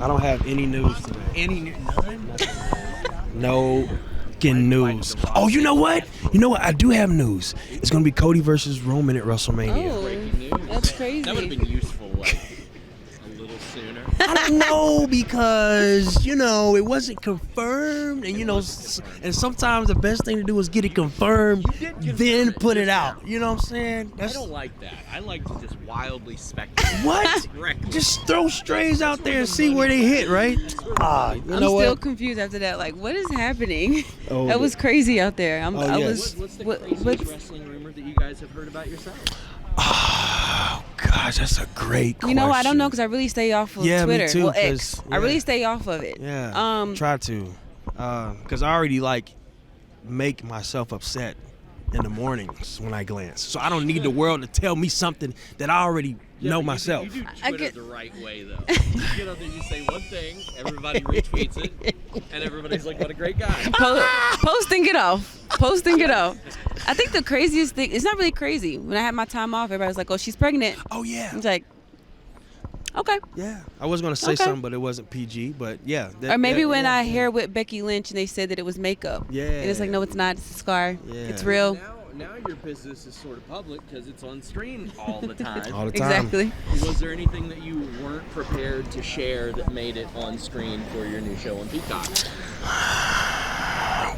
I don't have any news today. None? No fucking news. Oh, you know what? I do have news. It's going to be Cody versus Roman at WrestleMania. Oh, Breaking news. that's crazy. That would have been useful, like, a little sooner. I don't know because, it wasn't confirmed. And, and sometimes the best thing to do is get it confirmed, then put it out. You know what I'm saying? I don't like that. I like to just wildly speculate. What? Just throw strays out there and see where they hit, right? I'm still confused after that. Like, what is happening? That was crazy out there. What's the craziest wrestling rumor that you guys have heard about yourself? Oh, gosh, that's a great question. I don't know because I really stay off of Twitter. Me too, well, X. I really stay off of it. Yeah, try to. Because I already, make myself upset in the mornings when I glance. So I don't need the world to tell me something that I already know myself. You do Twitter the right way, though. You get out there, you say one thing, everybody retweets it, and everybody's like, what a great guy. Post and get off. Post and get off. I think the craziest thing, it's not really crazy. When I had my time off, everybody was like, oh, she's pregnant. Oh, yeah. It's like, okay. Yeah. I was going to say something, but it wasn't PG, but yeah. Or maybe when I hair with Becky Lynch and they said that it was makeup. Yeah. And it's like, no, it's not. It's a scar. Yeah. It's real. Now your business is sort of public because it's on screen all the time. All the time. Exactly. Was there anything that you weren't prepared to share that made it on screen for your new show on Peacock?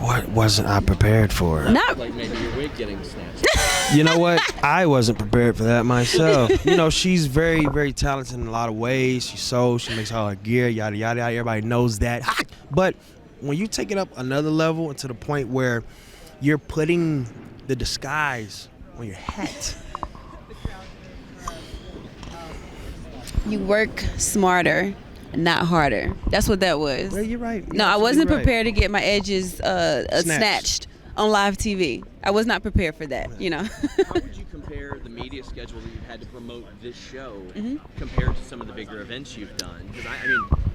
What wasn't I prepared for? Not like maybe your wig getting snatched. You know what? I wasn't prepared for that myself. She's very, very talented in a lot of ways. She sews, she makes all her gear, yada, yada, yada. Everybody knows that. But when you take it up another level and to the point where you're putting the disguise on your hat. You work smarter, not harder. That's what that was. Well, you're right. No, I wasn't prepared to get my edges snatched on live TV. I was not prepared for that, How would you compare the media schedule that you've had to promote this show compared to some of the bigger events you've done? Because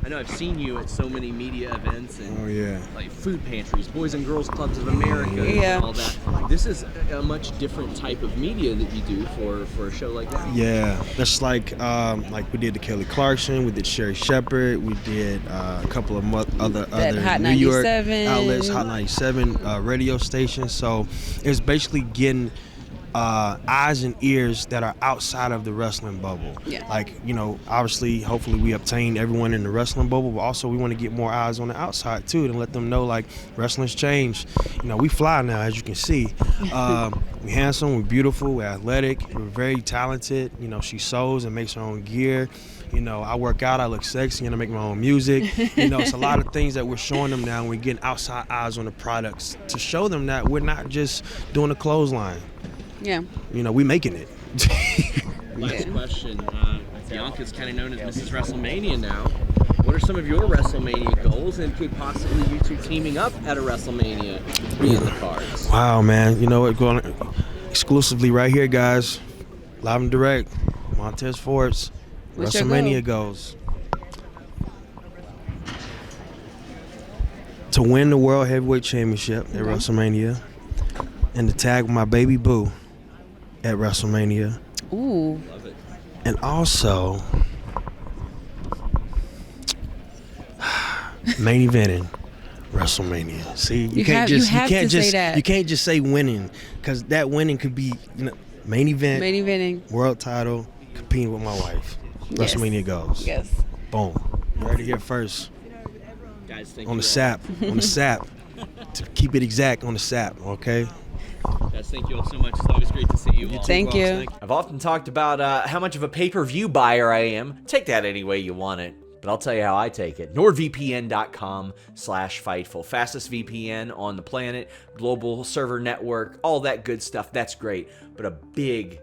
I know I've seen you at so many media events and like food pantries, Boys and Girls Clubs of America, and all that. This is a much different type of media that you do for a show like that. Yeah, that's like we did the Kelly Clarkson, we did Sherry Shepherd, we did a couple of other Hot New York 97. outlets, Hot 97 radio stations. So it's basically getting eyes and ears that are outside of the wrestling bubble. Yeah. Obviously, hopefully we obtain everyone in the wrestling bubble, but also we want to get more eyes on the outside too, and let them know wrestling's changed. We fly now, as you can see. We're handsome, we're beautiful, we're athletic, we're very talented. She sews and makes her own gear. I work out, I look sexy, and I make my own music. It's a lot of things that we're showing them now. We're getting outside eyes on the products to show them that we're not just doing a clothesline. Yeah. We making it. Last question. Bianca's kind of known as Mrs. WrestleMania now. What are some of your WrestleMania goals, and could possibly you two teaming up at a WrestleMania be in the cards? Wow, man. You know what? Going exclusively right here, guys. Live and direct. Montez Forts. What's WrestleMania goals. To win the World Heavyweight Championship at WrestleMania, and to tag my baby boo at WrestleMania. Ooh. Love it. And also main eventing WrestleMania. See, you can't just say winning, because that winning could be main eventing, world title, competing with my wife. Yes. WrestleMania goes. Yes. Boom. You heard it here first. Guys, thank on you the SAP. On the SAP. To keep it exact, on the SAP, okay? Guys, thank you all so much. It's always great to see you all. Thank you. I've often talked about how much of a pay-per-view buyer I am. Take that any way you want it. But I'll tell you how I take it. NordVPN.com/Fightful. Fastest VPN on the planet. Global server network. All that good stuff. That's great. But a big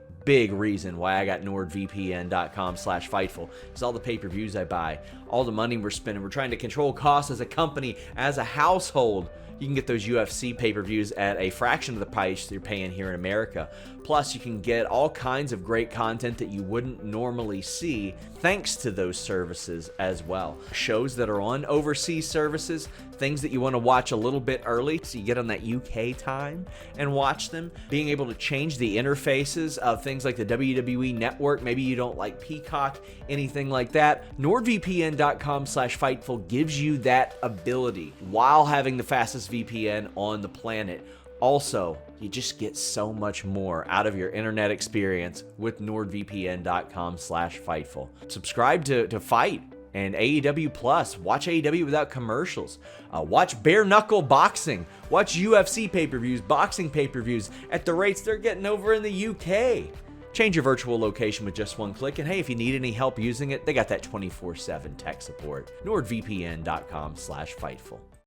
reason why I got NordVPN.com/Fightful is all the pay-per-views I buy. All the money we're spending. We're trying to control costs as a company, as a household. You can get those UFC pay-per-views at a fraction of the price you're paying here in America. Plus, you can get all kinds of great content that you wouldn't normally see thanks to those services as well. Shows that are on overseas services, things that you want to watch a little bit early so you get on that UK time and watch them. Being able to change the interfaces of things like the WWE Network. Maybe you don't like Peacock, anything like that. NordVPN.com NordVPN.com/Fightful gives you that ability while having the fastest VPN on the planet. Also, you just get so much more out of your internet experience with NordVPN.com/Fightful. Subscribe to Fight and AEW Plus. Watch AEW without commercials. Watch bare knuckle boxing. Watch UFC pay-per-views, boxing pay-per-views at the rates they're getting over in the UK. Change your virtual location with just one click. And hey, if you need any help using it, they got that 24/7 tech support. NordVPN.com/Fightful.